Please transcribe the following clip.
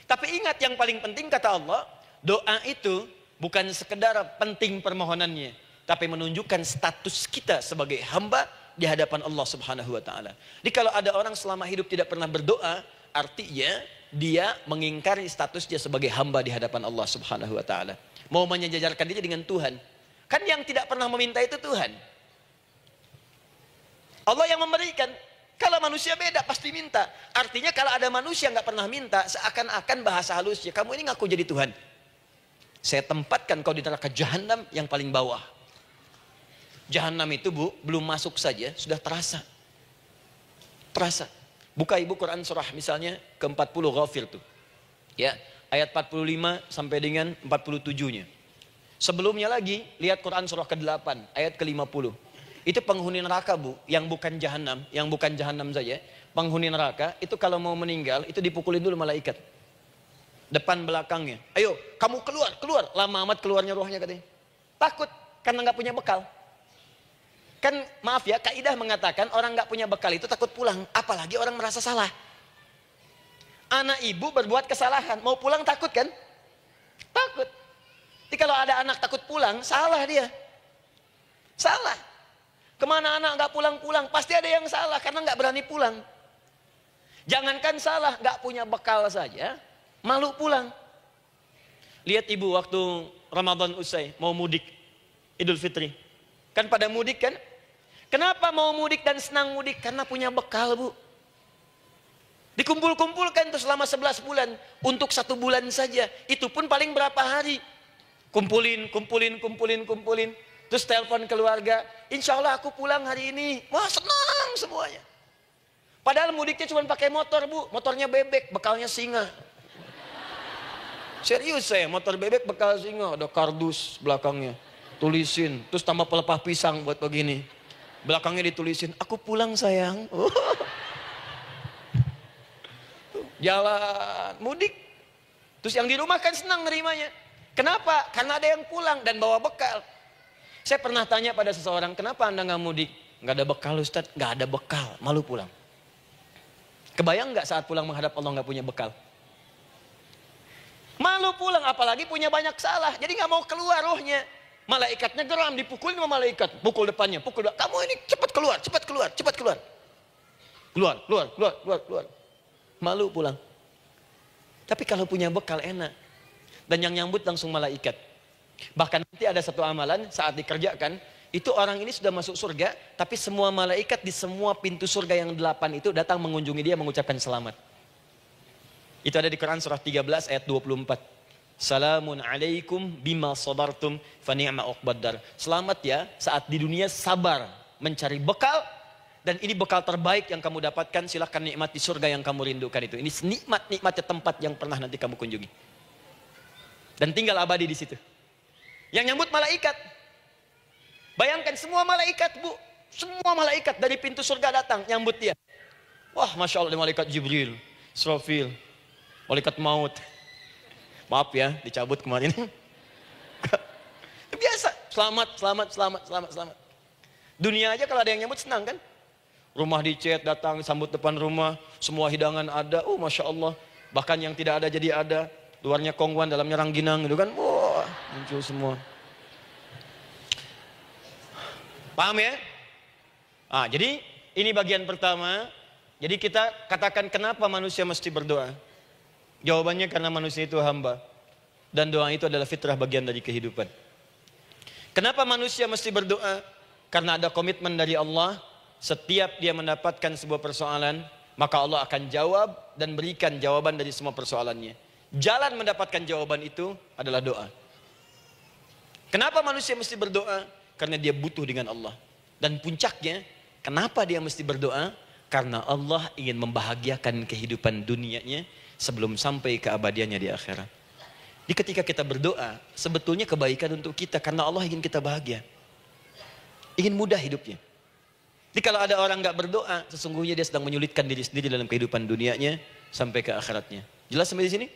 Tapi ingat, yang paling penting kata Allah, doa itu bukan sekedar penting permohonannya, tapi menunjukkan status kita sebagai hamba di hadapan Allah Subhanahu wa taala. Jadi kalau ada orang selama hidup tidak pernah berdoa, artinya dia mengingkari status dia sebagai hamba di hadapan Allah Subhanahu wa taala. Mau menyejajarkan diri dengan Tuhan. Kan yang tidak pernah meminta itu Tuhan. Allah yang memberikan. Kalau manusia beda pasti minta. Artinya kalau ada manusia nggak pernah minta, seakan-akan bahasa halusnya, kamu ini ngaku jadi Tuhan. Saya tempatkan kau di neraka jahanam yang paling bawah. Jahanam itu Bu, belum masuk saja sudah terasa. Terasa. Buka ibu Quran surah misalnya ke-40 Ghafir tuh. Ya, ayat 45 sampai dengan 47-nya. Sebelumnya lagi lihat Quran surah ke-8 ayat ke-50. Itu penghuni neraka Bu, yang bukan jahanam saja. Penghuni neraka itu kalau mau meninggal itu dipukulin dulu malaikat. Depan belakangnya. Ayo, kamu keluar. Lama amat keluarnya rohnya katanya. Takut karena nggak punya bekal. Kan maaf ya, kaidah mengatakan orang nggak punya bekal itu takut pulang, apalagi orang merasa salah. Anak ibu berbuat kesalahan, mau pulang takut kan? Takut. Jadi kalau ada anak takut pulang, salah dia. Salah. Kemana anak nggak pulang-pulang, pasti ada yang salah karena nggak berani pulang. Jangankan salah, nggak punya bekal saja, malu pulang. Lihat ibu waktu Ramadan usai, mau mudik, Idul Fitri. Kan pada mudik kan? Kenapa mau mudik dan senang mudik? Karena punya bekal Bu. Dikumpul-kumpulkan tuh selama 11 bulan. Untuk 1 bulan saja. Itu pun paling berapa hari. Kumpulin. Terus telepon keluarga. Insya Allah aku pulang hari ini. Wah senang semuanya. Padahal mudiknya cuma pakai motor Bu. Motornya bebek, bekalnya singa. Serius saya, motor bebek bekal singa. Ada kardus belakangnya. Tulisin. Terus tambah pelepah pisang buat begini. Belakangnya ditulisin, aku pulang sayang. Jalan mudik. Terus yang di rumah kan senang nerimanya. Kenapa? Karena ada yang pulang dan bawa bekal. Saya pernah tanya pada seseorang, kenapa anda nggak mudik? Nggak ada bekal Ustaz, nggak ada bekal, malu pulang. Kebayang nggak saat pulang menghadap Allah nggak punya bekal? Malu pulang, apalagi punya banyak salah, jadi nggak mau keluar rohnya. Malaikatnya geram, dipukulin sama malaikat, pukul depannya, pukul depan. Kamu ini cepat keluar. Keluar. Malu pulang. Tapi kalau punya bekal enak. Dan yang nyambut langsung malaikat. Bahkan nanti ada satu amalan saat dikerjakan, itu orang ini sudah masuk surga, tapi semua malaikat di semua pintu surga yang 8 itu datang mengunjungi dia mengucapkan selamat. Itu ada di Quran surah 13 ayat 24. Salamun alaikum bima sabartum fa ni'ma uqbaddar. Selamat ya saat di dunia sabar mencari bekal, dan ini bekal terbaik yang kamu dapatkan, silahkan nikmati surga yang kamu rindukan itu. Ini nikmatnya tempat yang pernah nanti kamu kunjungi. Dan tinggal abadi di situ. Yang nyambut malaikat. Bayangkan semua malaikat Bu. Semua malaikat dari pintu surga datang nyambut dia. Wah Masya Allah, malaikat Jibril, Israfil, malaikat maut. Maaf ya dicabut kemarin. Biasa. Selamat. Dunia aja kalau ada yang nyambut senang kan. Rumah dicet datang sambut depan rumah. Semua hidangan ada. Oh Masya Allah. Bahkan yang tidak ada jadi ada. Luarnya kongwan, dalamnya rangginang gitu kan. Wah, muncul semua. Paham ya? Ah, jadi ini bagian pertama. Jadi kita katakan kenapa manusia mesti berdoa? Jawabannya karena manusia itu hamba. Dan doa itu adalah fitrah, bagian dari kehidupan. Kenapa manusia mesti berdoa? Karena ada komitmen dari Allah. Setiap dia mendapatkan sebuah persoalan, maka Allah akan jawab dan berikan jawaban dari semua persoalannya. Jalan mendapatkan jawaban itu adalah doa. Kenapa manusia mesti berdoa? Karena dia butuh dengan Allah. Dan puncaknya, kenapa dia mesti berdoa? Karena Allah ingin membahagiakan kehidupan dunianya sebelum sampai keabadiannya di akhirat. Jadi ketika kita berdoa, sebetulnya kebaikan untuk kita karena Allah ingin kita bahagia. Ingin mudah hidupnya. Jadi kalau ada orang nggak berdoa, sesungguhnya dia sedang menyulitkan diri sendiri dalam kehidupan dunianya sampai ke akhiratnya. Jelas sampai di sini?